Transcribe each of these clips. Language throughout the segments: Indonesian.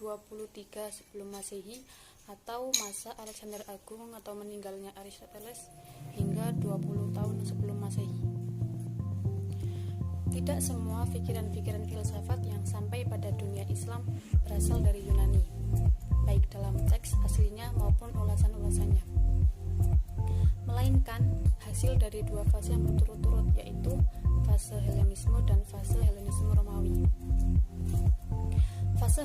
23 sebelum Masehi atau masa Alexander Agung atau meninggalnya Aristoteles hingga 20 tahun sebelum Masehi. Tidak semua pikiran-pikiran filsafat yang sampai pada dunia Islam berasal dari Yunani, baik dalam teks aslinya maupun ulasan-ulasannya, melainkan hasil dari dua fase yang berturut-turut, yaitu fase Helenisme dan fase Helenisme Romawi. Fase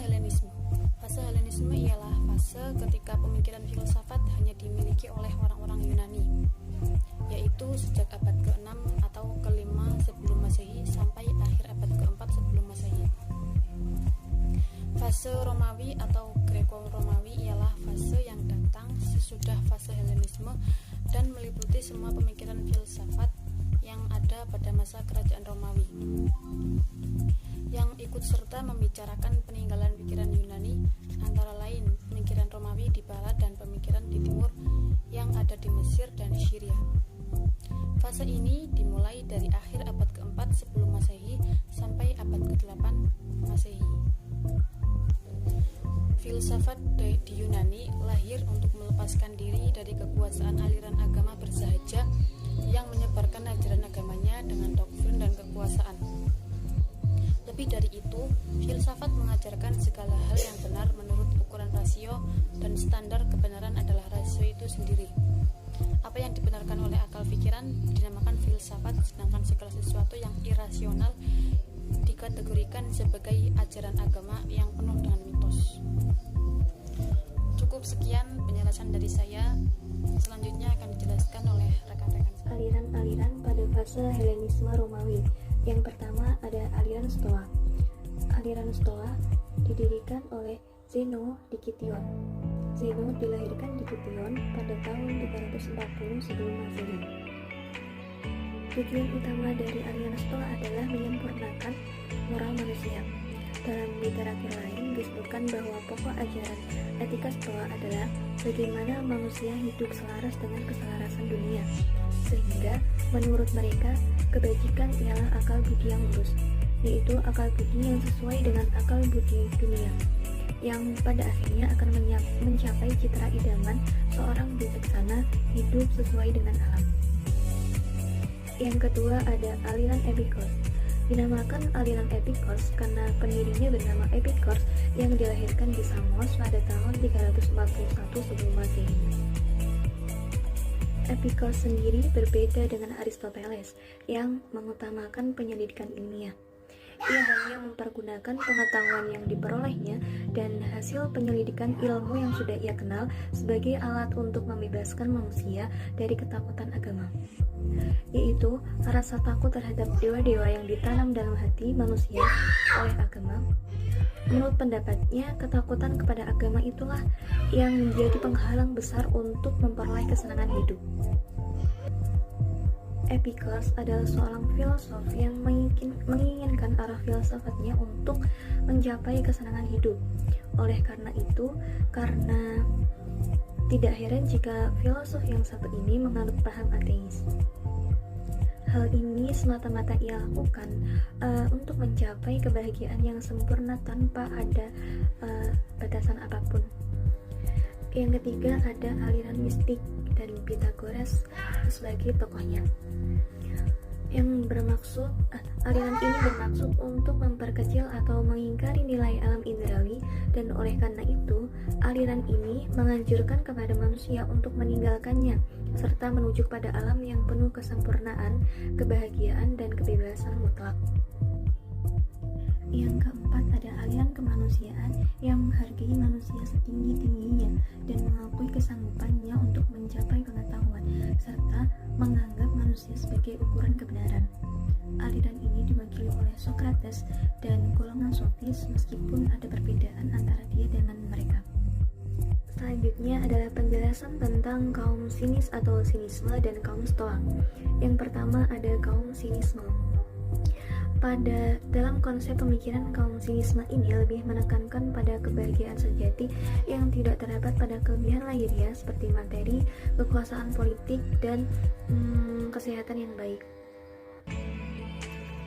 Helenisme ialah fase ketika pemikiran filsafat hanya dimiliki oleh orang-orang Yunani, yaitu sejak abad ke-6 atau ke-5 sebelum Masehi sampai akhir abad ke-4 sebelum Masehi. Fase Romawi atau Greco-Romawi ialah fase yang datang sesudah fase Helenisme dan meliputi semua pemikiran filsafat yang ada pada masa kerajaan Romawi, yang ikut serta membicarakan peninggalan pikiran Yunani, antara lain pemikiran Romawi di barat dan pemikiran di timur yang ada di Mesir dan Syria. Fase ini dimulai dari akhir abad ke-4 sebelum Masehi sampai abad ke-8 Masehi. Filsafat di Yunani lahir untuk melepaskan diri dari kekuasaan aliran agama bersahaja yang menyebarkan ajaran agamanya dengan doktrin dan kekuasaan. Lebih dari itu, filsafat mengajarkan segala hal yang benar menurut ukuran rasio, dan standar kebenaran adalah rasio itu sendiri. Apa yang dibenarkan oleh akal pikiran dinamakan filsafat, sedangkan segala sesuatu yang irasional dikategorikan sebagai ajaran agama yang penuh dengan mitos. Cukup sekian penjelasan dari saya. Selanjutnya akan dijelaskan oleh rekan-rekan saya. Aliran-aliran pada fase Helenisme Romawi. Yang pertama ada aliran Stoa. Aliran Stoa didirikan oleh Zeno di Kition. Zeno dilahirkan di Kition pada tahun 340 sebelum Masehi. Tujuan utama dari aliran Stoa adalah menyempurnakan moral manusia. Dalam literatur lain disebutkan bahwa pokok ajaran etika Stoa adalah bagaimana manusia hidup selaras dengan keselarasan dunia, sehingga menurut mereka kebajikan ialah akal budi yang lurus, yaitu akal budi yang sesuai dengan akal budi dunia, yang pada akhirnya akan mencapai citra idaman seorang bijaksana hidup sesuai dengan alam. Yang kedua ada aliran Epikurs. Dinamakan aliran Epikurs karena pendirinya bernama Epikurs yang dilahirkan di Samos pada tahun 341 sebelum Masehi. Epikurs sendiri berbeda dengan Aristoteles yang mengutamakan penyelidikan ilmiah. Ia hanya mempergunakan pengetahuan yang diperolehnya dan hasil penyelidikan ilmu yang sudah ia kenal sebagai alat untuk membebaskan manusia dari ketakutan agama, yaitu rasa takut terhadap dewa-dewa yang ditanam dalam hati manusia oleh agama. Menurut pendapatnya, ketakutan kepada agama itulah yang menjadi penghalang besar untuk memperoleh kesenangan hidup. Epikurs adalah seorang filosof yang menginginkan arah filsafatnya untuk mencapai kesenangan hidup. Oleh karena itu, karena tidak heran jika filosof yang satu ini menganut paham ateis. Hal ini semata-mata ia lakukan untuk mencapai kebahagiaan yang sempurna tanpa ada batasan apapun. Yang ketiga ada aliran mistik dari Pythagoras sebagai tokohnya. Aliran ini bermaksud untuk memperkecil atau mengingkari nilai alam indrawi, dan oleh karena itu aliran ini menganjurkan kepada manusia untuk meninggalkannya serta menuju pada alam yang penuh kesempurnaan, kebahagiaan, dan kebebasan mutlak. Yang keempat ada aliran kemanusiaan yang menghargai manusia setinggi-tingginya dan mengakui kesanggupannya untuk mencapai pengetahuan serta menganggap manusia sebagai ukuran kebenaran. Aliran ini diwakili oleh Socrates dan golongan sofis, meskipun ada perbedaan antara dia dengan mereka. Selanjutnya adalah penjelasan tentang kaum sinis atau sinisme dan kaum stoa. Yang pertama ada kaum sinisme. Dalam konsep pemikiran, kaum sinisme ini lebih menekankan pada kebahagiaan sejati yang tidak terdapat pada kelebihan lahiriah seperti materi, kekuasaan politik, dan kesehatan yang baik.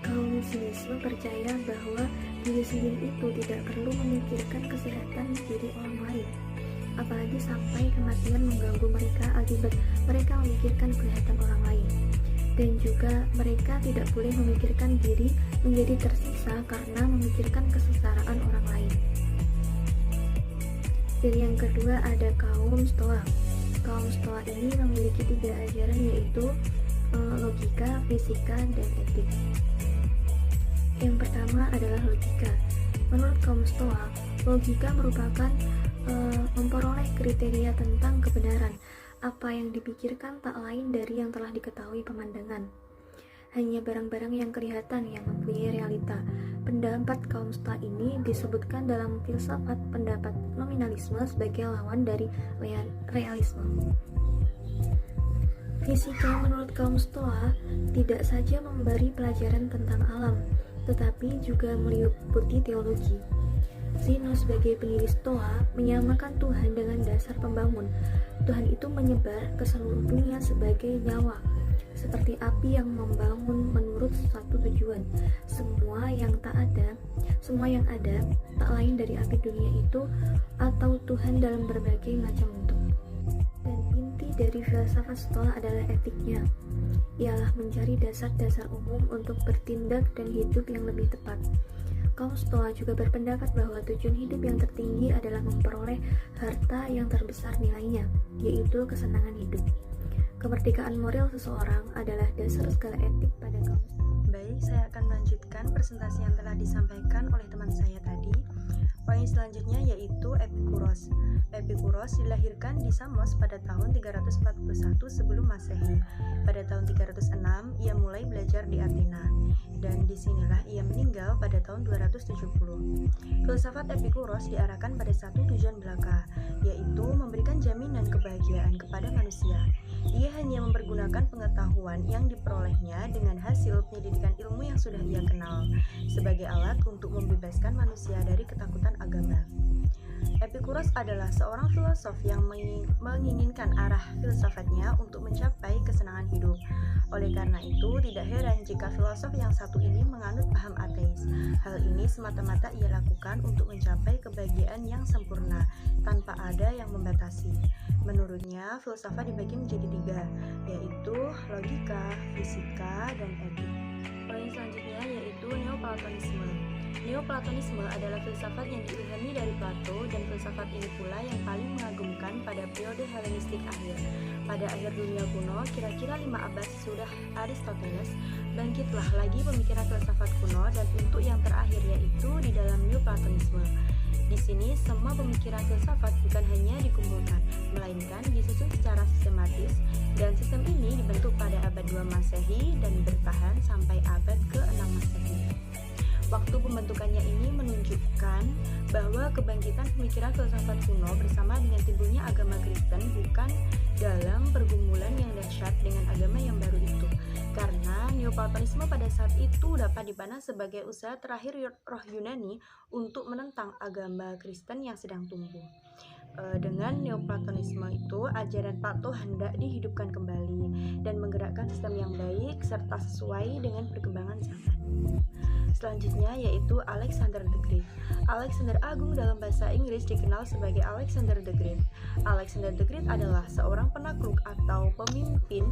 Kaum sinisme percaya bahwa diri sendiri itu tidak perlu memikirkan kesehatan diri orang lain, apalagi sampai kematian mengganggu mereka akibat mereka memikirkan kesehatan orang lain. Dan juga mereka tidak boleh memikirkan diri menjadi tersiksa karena memikirkan kesengsaraan orang lain. Dan yang kedua ada kaum Stoa. Kaum Stoa ini memiliki 3 ajaran, yaitu logika, fisika, dan etik. Yang pertama adalah logika. Menurut kaum Stoa, logika merupakan memperoleh kriteria tentang kebenaran. Apa yang dipikirkan tak lain dari yang telah diketahui pemandangan. Hanya barang-barang yang kelihatan yang mempunyai realita. Pendapat kaum Stoa ini disebutkan dalam filsafat pendapat nominalisme sebagai lawan dari realisme. Fisika menurut kaum Stoa tidak saja memberi pelajaran tentang alam, tetapi juga meliputi teologi. Zeno sebagai pendiri Stoa menyamakan Tuhan dengan dasar pembangun. Tuhan itu menyebar ke seluruh dunia sebagai nyawa, seperti api yang membangun menurut satu tujuan. Semua yang ada tak lain dari api dunia itu atau Tuhan dalam berbagai macam bentuk. Dan inti dari filsafat Stoa adalah etiknya, ialah mencari dasar-dasar umum untuk bertindak dan hidup yang lebih tepat. Kaum Stoa juga berpendapat bahwa tujuan hidup yang tertinggi adalah memperoleh harta yang terbesar nilainya, yaitu kesenangan hidup. Kemerdekaan moral seseorang adalah dasar segala etik pada kaum Stoa. Baik, saya akan melanjutkan presentasi yang telah disampaikan oleh teman saya tadi. Poin selanjutnya yaitu Epikuros. Epikuros dilahirkan di Samos pada tahun 341 sebelum Masehi. Pada tahun 306 ia mulai belajar di Athena, dan disinilah ia meninggal pada tahun 270. Filsafat Epikuros diarahkan pada satu tujuan belaka, yaitu memberikan jaminan kebahagiaan kepada manusia. Ia hanya mempergunakan pengetahuan yang diperolehnya dengan hasil pendidikan ilmu yang sudah ia kenal sebagai alat untuk membebaskan manusia dari ketakutan agama. Epikuros adalah seorang filosof yang menginginkan arah filsafatnya untuk mencapai kesenangan hidup. Oleh karena itu, tidak heran jika filosof yang satu ini menganut paham ateis. Hal ini semata-mata ia lakukan untuk mencapai kebahagiaan yang sempurna, tanpa ada yang membatasi. Menurutnya, filsafat dibagi menjadi 3, yaitu logika, fisika, dan etik. Poin selanjutnya yaitu Neoplatonisme. Neoplatonisme adalah filsafat yang diilhami dari Plato, dan filsafat ini pula yang paling mengagumkan pada periode Helenistik akhir. Pada akhir dunia kuno, kira-kira 5 abad sesudah Aristoteles, bangkitlah lagi pemikiran filsafat kuno, dan untuk yang terakhir yaitu di dalam Neoplatonisme. Di sini semua pemikiran filsafat bukan hanya dikumpulkan, melainkan disusun secara sistematis, dan sistem ini dibentuk pada abad 2 Masehi dan bertahan sampai abad ke-6 Masehi. Waktu pembentukannya ini menunjukkan bahwa kebangkitan pemikiran filsafat kuno bersama dengan timbulnya agama Kristen bukan dalam pergumulan yang dahsyat dengan agama yang baru itu, karena Neoplatonisme pada saat itu dapat dipandang sebagai usaha terakhir roh Yunani untuk menentang agama Kristen yang sedang tumbuh. Dengan Neoplatonisme itu, ajaran Plato hendak dihidupkan kembali dan menggerakkan sistem yang baik serta sesuai dengan perkembangan zaman. Selanjutnya yaitu Alexander the Great. Alexander Agung dalam bahasa Inggris dikenal sebagai Alexander the Great. Alexander the Great adalah seorang penakluk atau pemimpin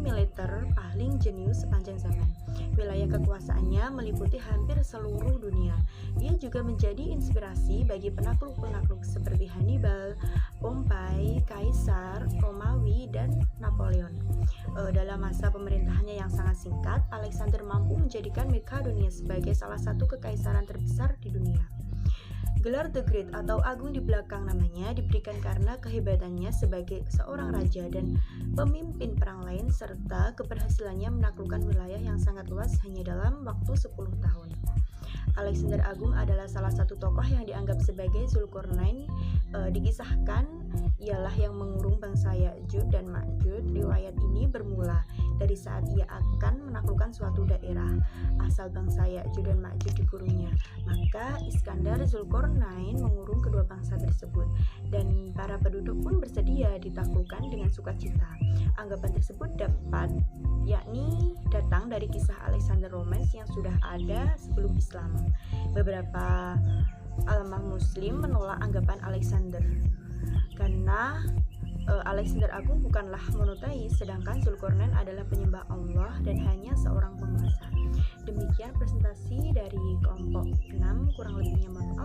militer paling jenius sepanjang zaman. Wilayah kekuasaannya meliputi hampir seluruh dunia. Dia juga menjadi inspirasi bagi penakluk-penakluk seperti Hannibal, Pompei, Kaisar Romawi, dan Napoleon. Dalam masa pemerintahannya yang sangat singkat, Alexander mampu menjadikan Makedonia sebagai salah satu kekaisaran terbesar di dunia. Gelar The Great atau Agung di belakang namanya diberikan karena kehebatannya sebagai seorang raja dan pemimpin perang lain, serta keberhasilannya menaklukkan wilayah yang sangat luas hanya dalam waktu 10 tahun. Alexander Agung adalah salah satu tokoh yang dianggap sebagai Zulkarnain. Dikisahkan ialah yang mengurung bangsa Ya'juj dan Ma'juj. Riwayat ini bermula dari dari saat ia akan menaklukkan suatu daerah asal bangsa Ya'juj dan Ma'juj dikurungnya. Maka Iskandar Zulkarnain mengurung kedua bangsa tersebut, dan para penduduk pun bersedia ditaklukkan dengan sukacita. Anggapan tersebut dapat yakni datang dari kisah Alexander Romans yang sudah ada sebelum Islam. Beberapa ulama Muslim menolak anggapan Alexander karena Alexander Agung bukanlah monoteis, sedangkan Zulkarnain adalah penyembah Allah dan hanya seorang penguasa. Demikian presentasi dari kelompok 6, kurang lebihnya mohon maaf.